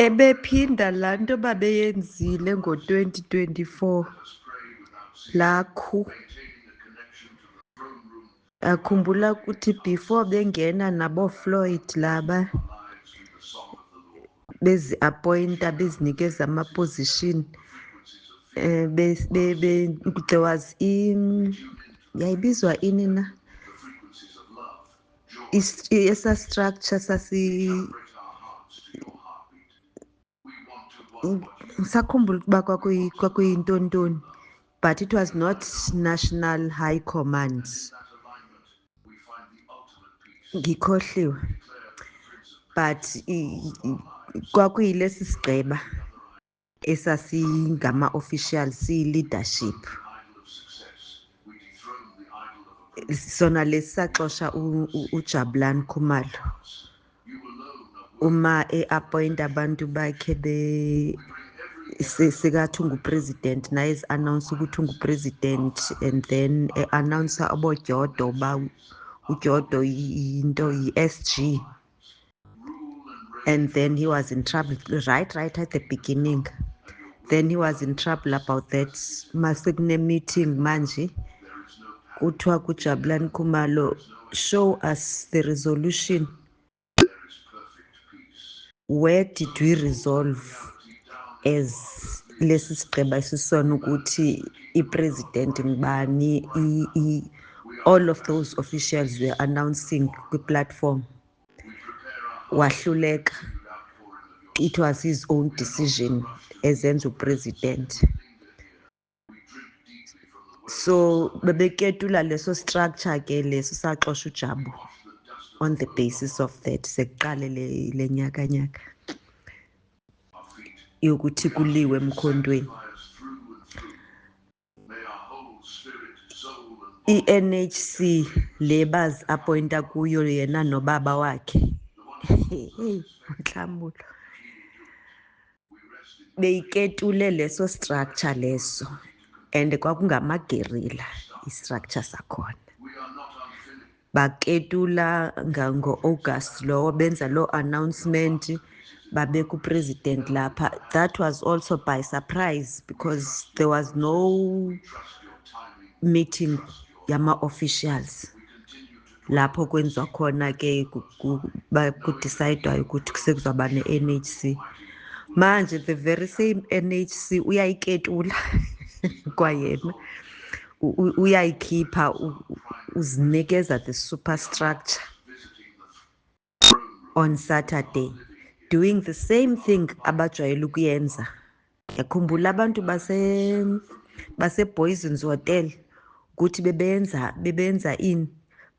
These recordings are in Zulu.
ebephinda laa nto babeyenzile ngo-2024 lakhu akhumbula ukuthi before bengena nabo-Floyd laba bezi-appointa bezinikeza ama-position there was yayibizwa ini na esa structure sakhumbula ukuba kwakuyintontoni, but it was not National High Command. Ngikhohliwe, but kwakuyilesi sigceba esasingama-officials siyi-leadership. Sona lesi saxosha uJabulani Khumalo uma e-appoint abantu bakhe sekathi ungupresident naye ezi-announce ukuthi ungupresident, and then e-announce aboGyodo uGyodo into yi-SG, and then he was in trouble right at the beginning. Then he was in trouble about that. Masekune meeting manje kuthiwa kuJabulani Khumalo, show us the resolution. Where did we resolve as lesi sigceba esisona ukuthi i-president ngubani? All of those officials were announcing kwi-platform. Wahluleka. It was his own decision ezenza upresident. So bebeketula leso structure ke leso saxosha uJabu on the basis of that sekuqale le nyaka yokuthi kuliwe emkhondweni. I-NHC le bazi-appointa kuyo yena nobaba wakhe Nhlamulo beyiketule leso structure leso, and kwakungamagerilla i-structure sakhona. Baketula ngo-August lo benza lo announcement babeka upresident lapha. That was also by surprise because there was no meeting yama-officials lapho kwenziwa khona ke kudecidwa ukuthi kusekuzaba ne-NHC. Manje the very same NHC uyayiketula kwayena, uyayikhipha uzinikeza the superstructure on Saturday, doing the same thing abajwayele ukuyenza. Yakhumbula abantu base-Boyson's Hotel ukuthi bebenza in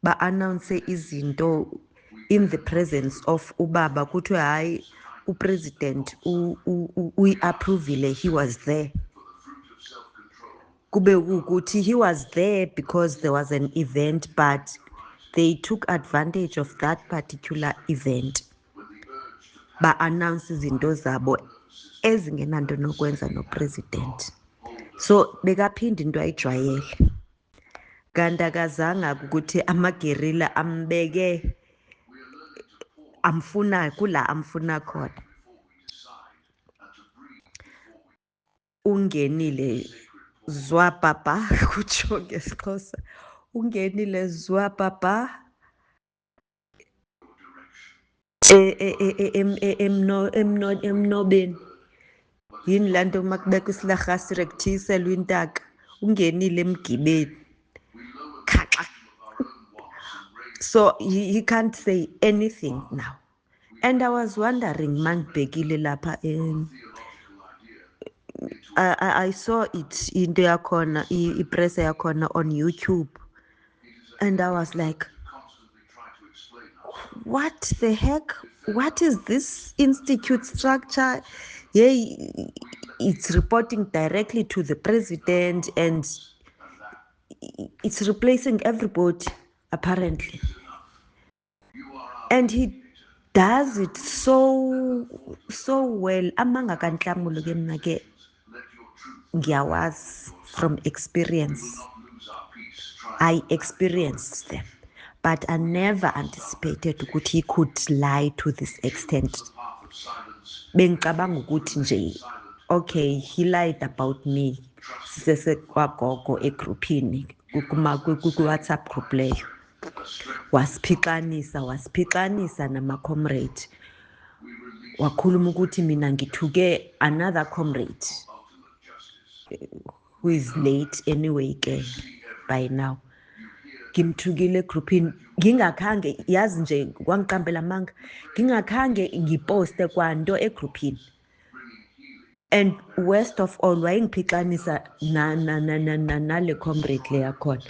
ba-announce izinto in the presence of ubaba kuthiwe hayi upresident uyi-approvile, he was there. Kube ukuthi he was there because there was an event, but they took advantage of that particular event ba-announce izinto zabo ezingenanto nokwenza nopresident. So bekaphinda into ayijwayele, kanti akazanga ukuthi amagerilla ambeke amfuna kula amfuna khona. Ungenile zwababa kutsho ngesiXhosa, ungenile zwababa emnobeni. Yini laa nto makubekwa isilarha sirekthiselwa intaka, ungenile emgibeni khaxa. So he can't say anything now. And I was wondering, mangibhekile lapha I saw it into yakhona ipress yakhona on YouTube, and I was like, what the heck? What is this institute structure? Yeah, it's reporting directly to the president and it's replacing everybody apparently. And he does it so well. Amanga kaNhlamulo ke mina ke ngiyawazi from experience. I experienced them, but I never anticipated ukuthi he could lie to this extent. bengicabanga ukuthi nje okay he lied about me sisesekwagogo egroupini ku-WhatsApp group leyo wasiphixanisa nama-comrade wakhuluma ukuthi mina ngithuke another comrade who is late anyway ke by now ngimthukile egroupini ngingakhange yazi nje kwangiqambela amanga ngingakhange ngiposte kwanto egroupini and worst of all wayengiphixanisa nale comrade le yakhona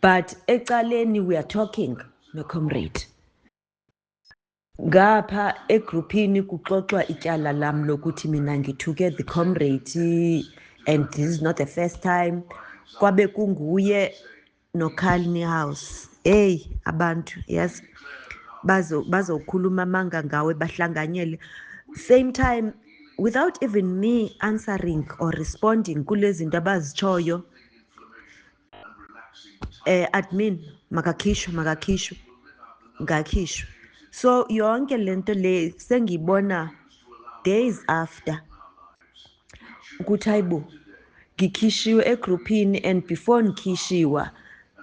but ecaleni we are talking no-comrade ngapha egroupini kuxoxwa ityala lam lokuthi mina ngithuke the comrade and this is not the first time kwabe kunguye no-Carl Niehaus hey abantu yes bazokhuluma amanga ngawe bahlanganyele same time without even me answering or responding kule zinto abazitshoyo admin makakhishwe ngakhishwe so yonke lento le sengibona days after ukuthi hayibo ngikhishiwe egroupini and before ngikhishiwa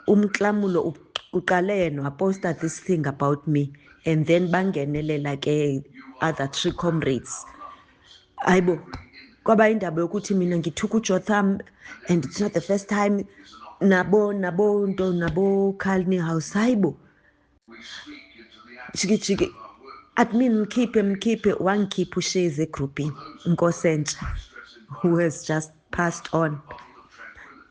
umklamulo uqale yena waposta this thing about me and then bangenelela ke other 3 comrades hayibo kwaba indaba yokuthi mina ngithuka uJotham and it's not the first time nabo Carl Niehaus hayibo jiki admin mkhiphe wangikhipha uShezi egroupini Nkosentsha who has just passed on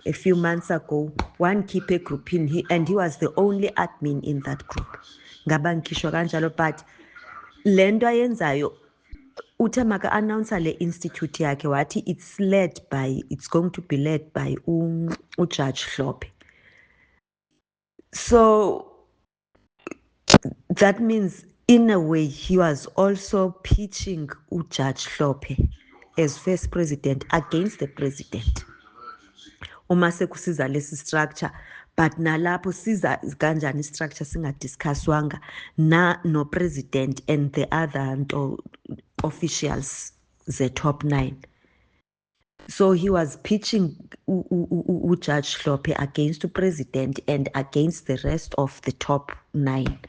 a few months ago wangikhipha egroupini and he was the only admin in that group ngaba ngikhishwa kanjalo but lento ayenzayo uthe maka-announcer le institute yakhe wathi it's going to be led by uJudge Hlophe so that means in a way he was also pitching uJudge Hlophe as first president against the president uma sekusiza lesi structure but nalapho siza kanjani structure singadiscusswanga no president and the other officials the top 9 so he was pitching uJudge Hlophe against the president and against the rest of the top 9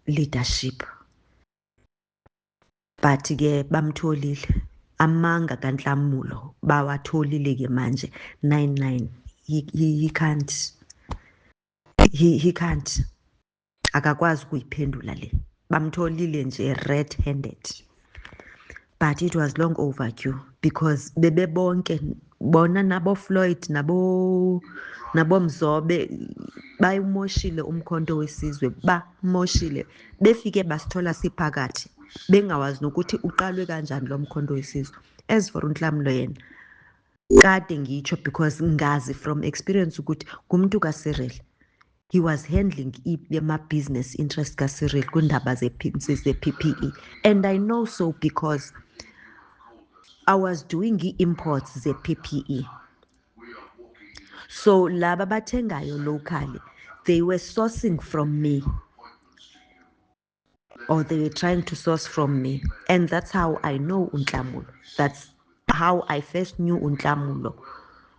leadership but ke bamtholile amanga kaNhlamulo bawatholile ke manje 99 he can't akakwazi ukuyiphendula le bamtholile nje red handed but it was long overdue because bebe bonke bona nabo Floyd nabo Mzobe bayumoshile umkhonto wesizwe bamoshile befike basithola siphakathi bengawazi nokuthi uqalwe kanjani lo mkhonto wesizwe as for uNhlamulo yena kade ngitsho because ngazi from experience ukuthi kumuntu kaCyril he was handling ama-business interest kaCyril kundaba ze-PPE and I know so because I was doing imports ze-PPE so laba bathengayo locally they were sourcing from me or they were trying to source from me and that's how I know uNhlamulo that's how I first knew uNhlamulo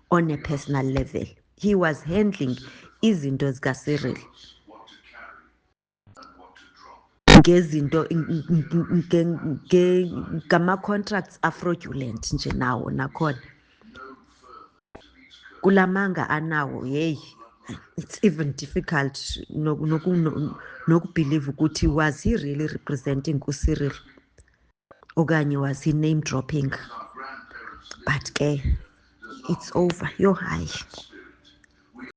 on a personal level he was handling izinto zikaCyril ngezinto ngama-contracts a-fraudulent nje nawo nakhona kulamanga anawo hey it's even difficult nokubelieve ukuthi was he really representing uCyril okanye was he name dropping but ke it's over yo hayi